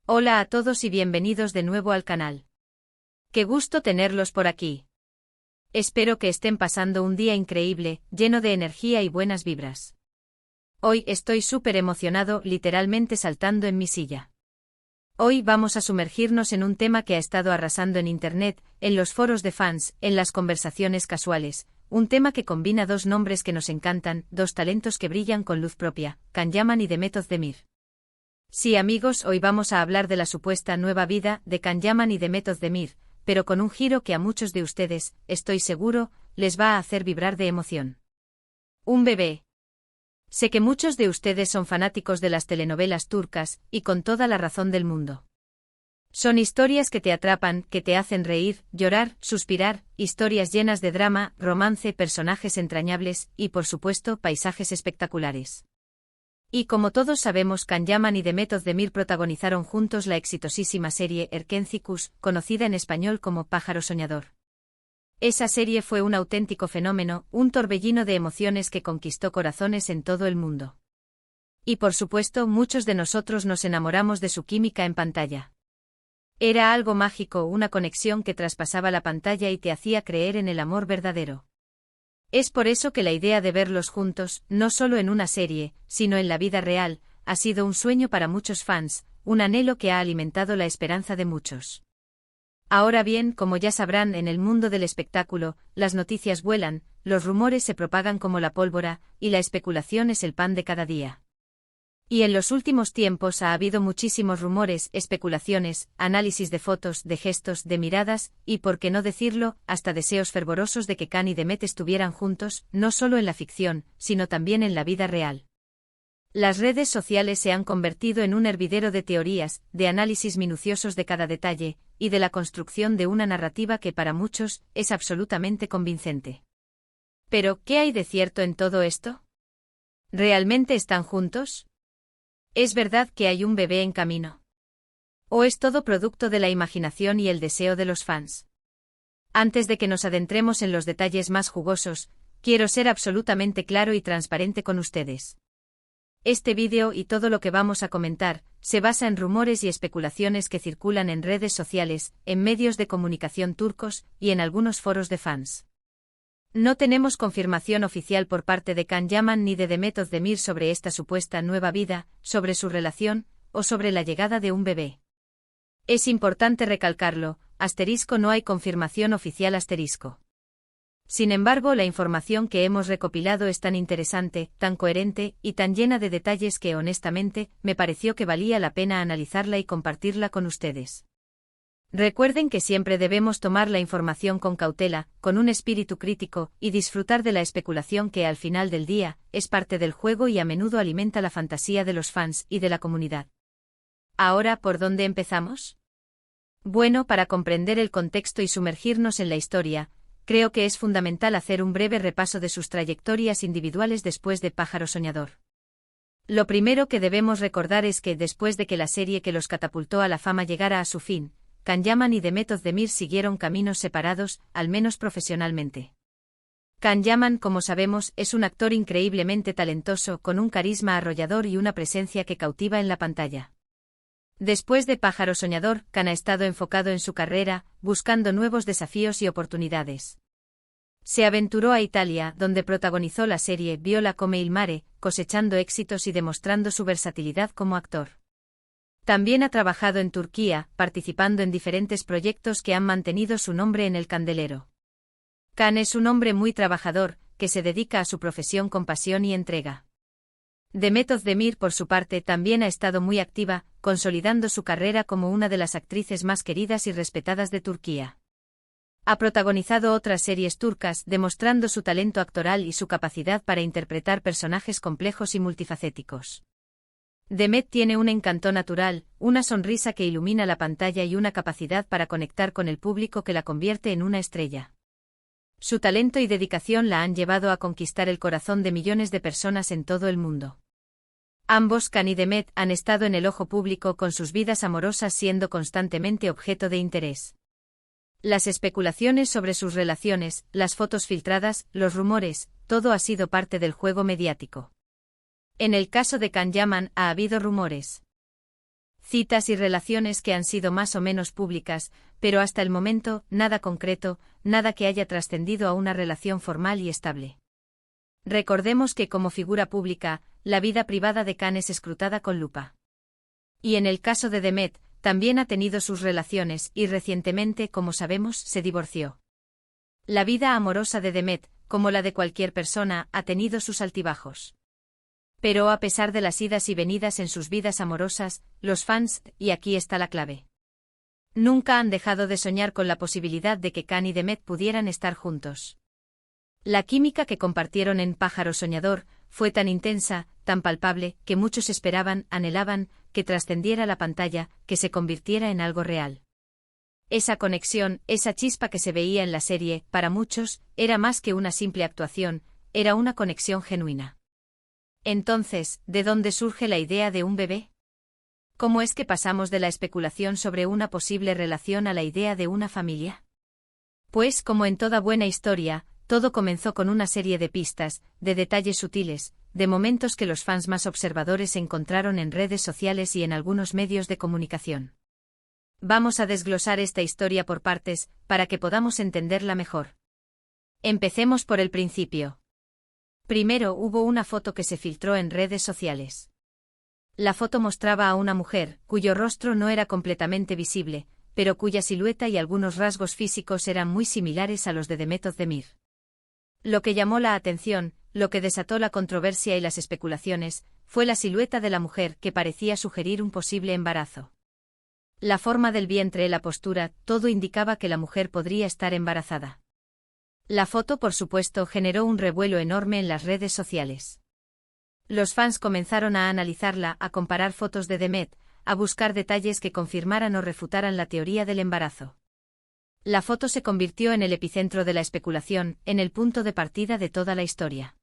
Hola a todos y bienvenidos de nuevo al canal. Qué gusto tenerlos por aquí. Espero que estén pasando un día increíble, lleno de energía y buenas vibras. Hoy estoy súper emocionado, literalmente saltando en mi silla. Hoy vamos a sumergirnos en un tema que ha estado arrasando en internet, en los foros de fans, en las conversaciones casuales, un tema que combina dos nombres que nos encantan, dos talentos que brillan con luz propia, Can Yaman y Demet Özdemir. Sí amigos, hoy vamos a hablar de la supuesta nueva vida de Can Yaman y Demet Özdemir, pero con un giro que a muchos de ustedes, estoy seguro, les va a hacer vibrar de emoción. Un bebé. Sé que muchos de ustedes son fanáticos de las telenovelas turcas, y con toda la razón del mundo. Son historias que te atrapan, que te hacen reír, llorar, suspirar, historias llenas de drama, romance, personajes entrañables, y por supuesto, paisajes espectaculares. Y como todos sabemos, Can Yaman y Demet Özdemir protagonizaron juntos la exitosísima serie Erkenci Kuş, conocida en español como Pájaro Soñador. Esa serie fue un auténtico fenómeno, un torbellino de emociones que conquistó corazones en todo el mundo. Y por supuesto, muchos de nosotros nos enamoramos de su química en pantalla. Era algo mágico, una conexión que traspasaba la pantalla y te hacía creer en el amor verdadero. Es por eso que la idea de verlos juntos, no solo en una serie, sino en la vida real, ha sido un sueño para muchos fans, un anhelo que ha alimentado la esperanza de muchos. Ahora bien, como ya sabrán, en el mundo del espectáculo, las noticias vuelan, los rumores se propagan como la pólvora, y la especulación es el pan de cada día. Y en los últimos tiempos ha habido muchísimos rumores, especulaciones, análisis de fotos, de gestos, de miradas, y por qué no decirlo, hasta deseos fervorosos de que Can y Demet estuvieran juntos, no solo en la ficción, sino también en la vida real. Las redes sociales se han convertido en un hervidero de teorías, de análisis minuciosos de cada detalle, y de la construcción de una narrativa que para muchos es absolutamente convincente. Pero, ¿qué hay de cierto en todo esto? ¿Realmente están juntos? ¿Es verdad que hay un bebé en camino? ¿O es todo producto de la imaginación y el deseo de los fans? Antes de que nos adentremos en los detalles más jugosos, quiero ser absolutamente claro y transparente con ustedes. Este vídeo y todo lo que vamos a comentar, se basa en rumores y especulaciones que circulan en redes sociales, en medios de comunicación turcos, y en algunos foros de fans. No tenemos confirmación oficial por parte de Can Yaman ni de Demet Özdemir sobre esta supuesta nueva vida, sobre su relación, o sobre la llegada de un bebé. Es importante recalcarlo, no hay confirmación oficial . Sin embargo, la información que hemos recopilado es tan interesante, tan coherente, y tan llena de detalles que honestamente, me pareció que valía la pena analizarla y compartirla con ustedes. Recuerden que siempre debemos tomar la información con cautela, con un espíritu crítico, y disfrutar de la especulación que al final del día, es parte del juego y a menudo alimenta la fantasía de los fans y de la comunidad. Ahora, ¿por dónde empezamos? Bueno, para comprender el contexto y sumergirnos en la historia, creo que es fundamental hacer un breve repaso de sus trayectorias individuales después de Pájaro Soñador. Lo primero que debemos recordar es que después de que la serie que los catapultó a la fama llegara a su fin, Can Yaman y Demet Özdemir siguieron caminos separados, al menos profesionalmente. Can Yaman, como sabemos, es un actor increíblemente talentoso, con un carisma arrollador y una presencia que cautiva en la pantalla. Después de Pájaro Soñador, Can ha estado enfocado en su carrera, buscando nuevos desafíos y oportunidades. Se aventuró a Italia, donde protagonizó la serie Viola come il mare, cosechando éxitos y demostrando su versatilidad como actor. También ha trabajado en Turquía, participando en diferentes proyectos que han mantenido su nombre en el candelero. Can es un hombre muy trabajador, que se dedica a su profesión con pasión y entrega. Demet Özdemir, por su parte, también ha estado muy activa, consolidando su carrera como una de las actrices más queridas y respetadas de Turquía. Ha protagonizado otras series turcas, demostrando su talento actoral y su capacidad para interpretar personajes complejos y multifacéticos. Demet tiene un encanto natural, una sonrisa que ilumina la pantalla y una capacidad para conectar con el público que la convierte en una estrella. Su talento y dedicación la han llevado a conquistar el corazón de millones de personas en todo el mundo. Ambos, Can y Demet, han estado en el ojo público con sus vidas amorosas siendo constantemente objeto de interés. Las especulaciones sobre sus relaciones, las fotos filtradas, los rumores, todo ha sido parte del juego mediático. En el caso de Can Yaman ha habido rumores citas y relaciones que han sido más o menos públicas, pero hasta el momento, nada concreto, nada que haya trascendido a una relación formal y estable. Recordemos que como figura pública, la vida privada de Khan es escrutada con lupa. Y en el caso de Demet, también ha tenido sus relaciones y recientemente, como sabemos, se divorció. La vida amorosa de Demet, como la de cualquier persona, ha tenido sus altibajos. Pero a pesar de las idas y venidas en sus vidas amorosas, los fans, y aquí está la clave, nunca han dejado de soñar con la posibilidad de que Khan y Demet pudieran estar juntos. La química que compartieron en Pájaro Soñador fue tan intensa, tan palpable, que muchos esperaban, anhelaban, que trascendiera la pantalla, que se convirtiera en algo real. Esa conexión, esa chispa que se veía en la serie, para muchos, era más que una simple actuación, era una conexión genuina. Entonces, ¿de dónde surge la idea de un bebé? ¿Cómo es que pasamos de la especulación sobre una posible relación a la idea de una familia? Pues, como en toda buena historia, todo comenzó con una serie de pistas, de detalles sutiles, de momentos que los fans más observadores encontraron en redes sociales y en algunos medios de comunicación. Vamos a desglosar esta historia por partes, para que podamos entenderla mejor. Empecemos por el principio. Primero hubo una foto que se filtró en redes sociales. La foto mostraba a una mujer, cuyo rostro no era completamente visible, pero cuya silueta y algunos rasgos físicos eran muy similares a los de Demet Özdemir. Lo que llamó la atención, lo que desató la controversia y las especulaciones, fue la silueta de la mujer que parecía sugerir un posible embarazo. La forma del vientre, la postura, todo indicaba que la mujer podría estar embarazada. La foto, por supuesto, generó un revuelo enorme en las redes sociales. Los fans comenzaron a analizarla, a comparar fotos de Demet, a buscar detalles que confirmaran o refutaran la teoría del embarazo. La foto se convirtió en el epicentro de la especulación, en el punto de partida de toda la historia.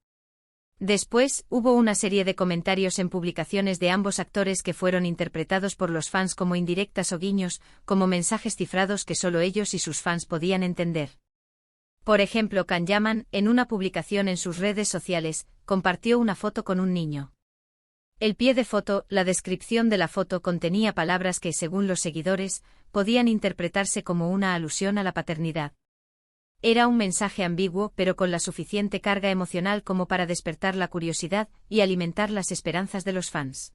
Después, hubo una serie de comentarios en publicaciones de ambos actores que fueron interpretados por los fans como indirectas o guiños, como mensajes cifrados que solo ellos y sus fans podían entender. Por ejemplo, Can Yaman, en una publicación en sus redes sociales, compartió una foto con un niño. El pie de foto, la descripción de la foto contenía palabras que, según los seguidores, podían interpretarse como una alusión a la paternidad. Era un mensaje ambiguo, pero con la suficiente carga emocional como para despertar la curiosidad y alimentar las esperanzas de los fans.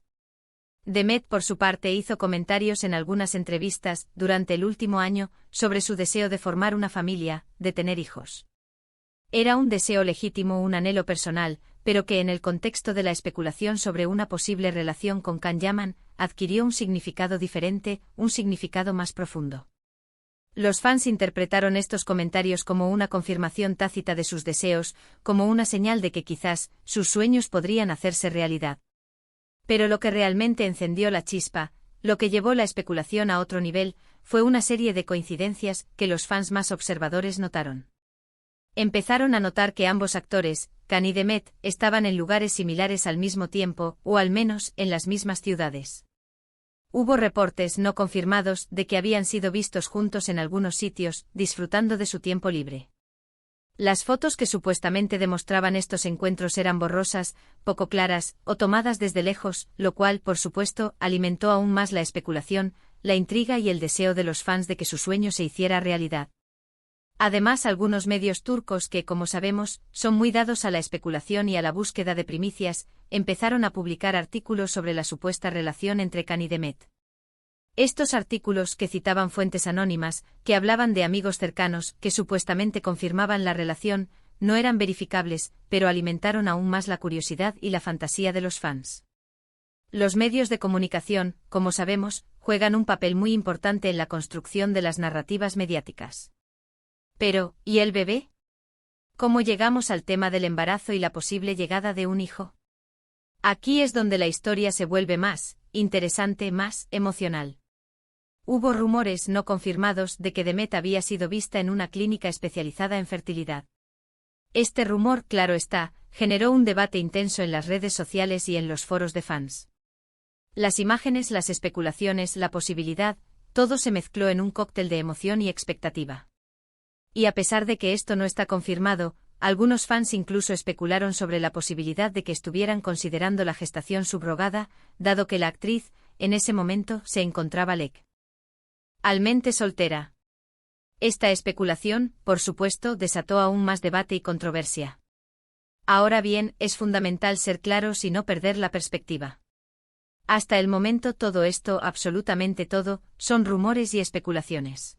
Demet, por su parte, hizo comentarios en algunas entrevistas, durante el último año, sobre su deseo de formar una familia, de tener hijos. Era un deseo legítimo, un anhelo personal, pero que en el contexto de la especulación sobre una posible relación con Can Yaman, adquirió un significado diferente, un significado más profundo. Los fans interpretaron estos comentarios como una confirmación tácita de sus deseos, como una señal de que quizás sus sueños podrían hacerse realidad. Pero lo que realmente encendió la chispa, lo que llevó la especulación a otro nivel, fue una serie de coincidencias que los fans más observadores notaron. Empezaron a notar que ambos actores, Khan y Demet, estaban en lugares similares al mismo tiempo, o al menos en las mismas ciudades. Hubo reportes no confirmados de que habían sido vistos juntos en algunos sitios, disfrutando de su tiempo libre. Las fotos que supuestamente demostraban estos encuentros eran borrosas, poco claras, o tomadas desde lejos, lo cual, por supuesto, alimentó aún más la especulación, la intriga y el deseo de los fans de que su sueño se hiciera realidad. Además, algunos medios turcos que, como sabemos, son muy dados a la especulación y a la búsqueda de primicias, empezaron a publicar artículos sobre la supuesta relación entre Khan y Demet. Estos artículos, que citaban fuentes anónimas, que hablaban de amigos cercanos, que supuestamente confirmaban la relación, no eran verificables, pero alimentaron aún más la curiosidad y la fantasía de los fans. Los medios de comunicación, como sabemos, juegan un papel muy importante en la construcción de las narrativas mediáticas. Pero, ¿y el bebé? ¿Cómo llegamos al tema del embarazo y la posible llegada de un hijo? Aquí es donde la historia se vuelve más interesante, más emocional. Hubo rumores no confirmados de que Demet había sido vista en una clínica especializada en fertilidad. Este rumor, claro está, generó un debate intenso en las redes sociales y en los foros de fans. Las imágenes, las especulaciones, la posibilidad, todo se mezcló en un cóctel de emoción y expectativa. Y a pesar de que esto no está confirmado, algunos fans incluso especularon sobre la posibilidad de que estuvieran considerando la gestación subrogada, dado que la actriz, en ese momento, se encontraba Lek. Almente soltera. Esta especulación, por supuesto, desató aún más debate y controversia. Ahora bien, es fundamental ser claros y no perder la perspectiva. Hasta el momento todo esto, absolutamente todo, son rumores y especulaciones.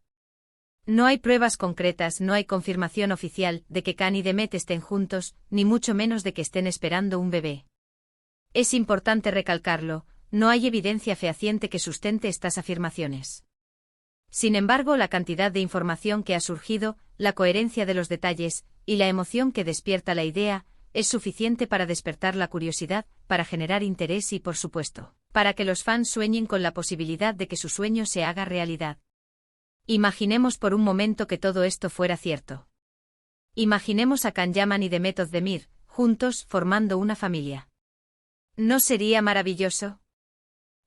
No hay pruebas concretas, no hay confirmación oficial de que Can y Demet estén juntos, ni mucho menos de que estén esperando un bebé. Es importante recalcarlo, no hay evidencia fehaciente que sustente estas afirmaciones. Sin embargo, la cantidad de información que ha surgido, la coherencia de los detalles, y la emoción que despierta la idea, es suficiente para despertar la curiosidad, para generar interés y, por supuesto, para que los fans sueñen con la posibilidad de que su sueño se haga realidad. Imaginemos por un momento que todo esto fuera cierto. Imaginemos a Can Yaman y Demet Özdemir, juntos, formando una familia. ¿No sería maravilloso?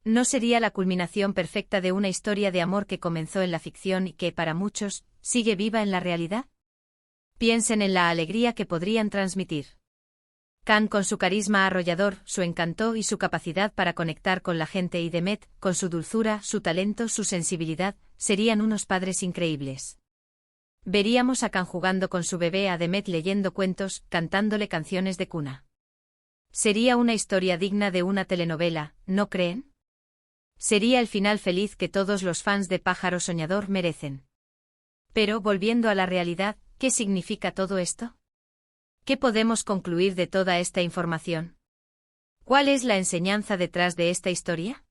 ¿No sería la culminación perfecta de una historia de amor que comenzó en la ficción y que, para muchos, sigue viva en la realidad? Piensen en la alegría que podrían transmitir. Can con su carisma arrollador, su encanto y su capacidad para conectar con la gente, y Demet, con su dulzura, su talento, su sensibilidad, serían unos padres increíbles. Veríamos a Can jugando con su bebé, a Demet leyendo cuentos, cantándole canciones de cuna. Sería una historia digna de una telenovela, ¿no creen? Sería el final feliz que todos los fans de Pájaro Soñador merecen. Pero, volviendo a la realidad, ¿qué significa todo esto? ¿Qué podemos concluir de toda esta información? ¿Cuál es la enseñanza detrás de esta historia?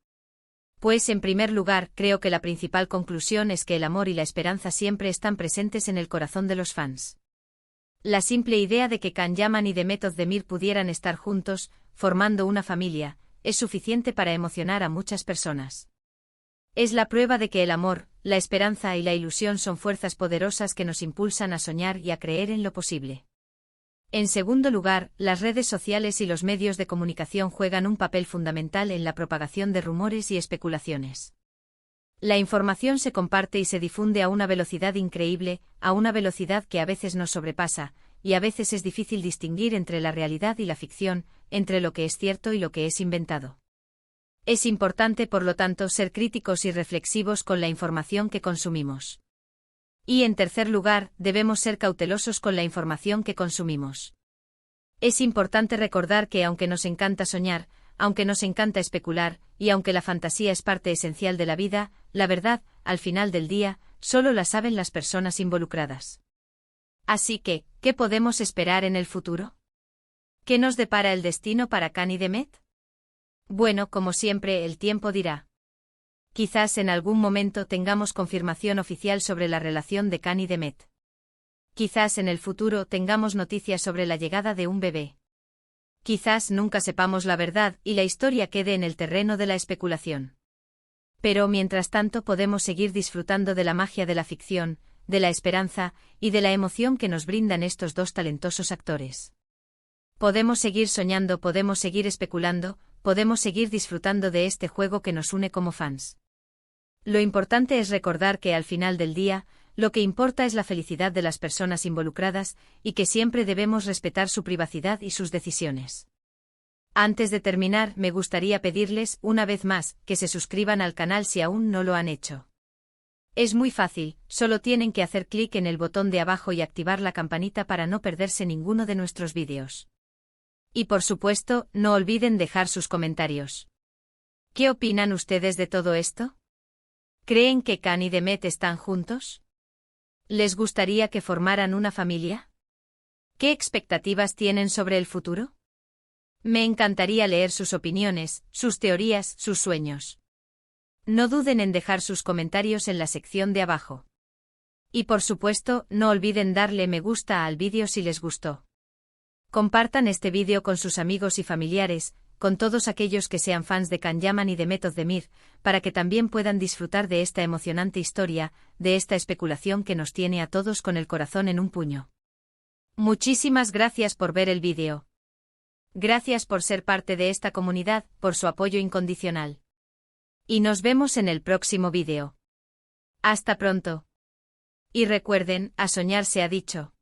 Pues, en primer lugar, creo que la principal conclusión es que el amor y la esperanza siempre están presentes en el corazón de los fans. La simple idea de que Can Yaman y Demet Özdemir pudieran estar juntos, formando una familia, es suficiente para emocionar a muchas personas. Es la prueba de que el amor, la esperanza y la ilusión son fuerzas poderosas que nos impulsan a soñar y a creer en lo posible. En segundo lugar, las redes sociales y los medios de comunicación juegan un papel fundamental en la propagación de rumores y especulaciones. La información se comparte y se difunde a una velocidad increíble, a una velocidad que a veces nos sobrepasa, y a veces es difícil distinguir entre la realidad y la ficción, entre lo que es cierto y lo que es inventado. Es importante, por lo tanto, ser críticos y reflexivos con la información que consumimos. Y en tercer lugar, debemos ser cautelosos con la información que consumimos. Es importante recordar que aunque nos encanta soñar, aunque nos encanta especular, y aunque la fantasía es parte esencial de la vida, la verdad, al final del día, solo la saben las personas involucradas. Así que, ¿qué podemos esperar en el futuro? ¿Qué nos depara el destino para Can y Demet? Bueno, como siempre, el tiempo dirá. Quizás en algún momento tengamos confirmación oficial sobre la relación de Can y Demet. Quizás en el futuro tengamos noticias sobre la llegada de un bebé. Quizás nunca sepamos la verdad y la historia quede en el terreno de la especulación. Pero mientras tanto podemos seguir disfrutando de la magia de la ficción, de la esperanza y de la emoción que nos brindan estos dos talentosos actores. Podemos seguir soñando, podemos seguir especulando, podemos seguir disfrutando de este juego que nos une como fans. Lo importante es recordar que al final del día, lo que importa es la felicidad de las personas involucradas, y que siempre debemos respetar su privacidad y sus decisiones. Antes de terminar, me gustaría pedirles, una vez más, que se suscriban al canal si aún no lo han hecho. Es muy fácil, solo tienen que hacer clic en el botón de abajo y activar la campanita para no perderse ninguno de nuestros vídeos. Y por supuesto, no olviden dejar sus comentarios. ¿Qué opinan ustedes de todo esto? ¿Creen que Can y Demet están juntos? ¿Les gustaría que formaran una familia? ¿Qué expectativas tienen sobre el futuro? Me encantaría leer sus opiniones, sus teorías, sus sueños. No duden en dejar sus comentarios en la sección de abajo. Y por supuesto, no olviden darle me gusta al vídeo si les gustó. Compartan este vídeo con sus amigos y familiares, con todos aquellos que sean fans de Can Yaman y Demet Özdemir, para que también puedan disfrutar de esta emocionante historia, de esta especulación que nos tiene a todos con el corazón en un puño. Muchísimas gracias por ver el vídeo. Gracias por ser parte de esta comunidad, por su apoyo incondicional. Y nos vemos en el próximo vídeo. Hasta pronto. Y recuerden, a soñar se ha dicho.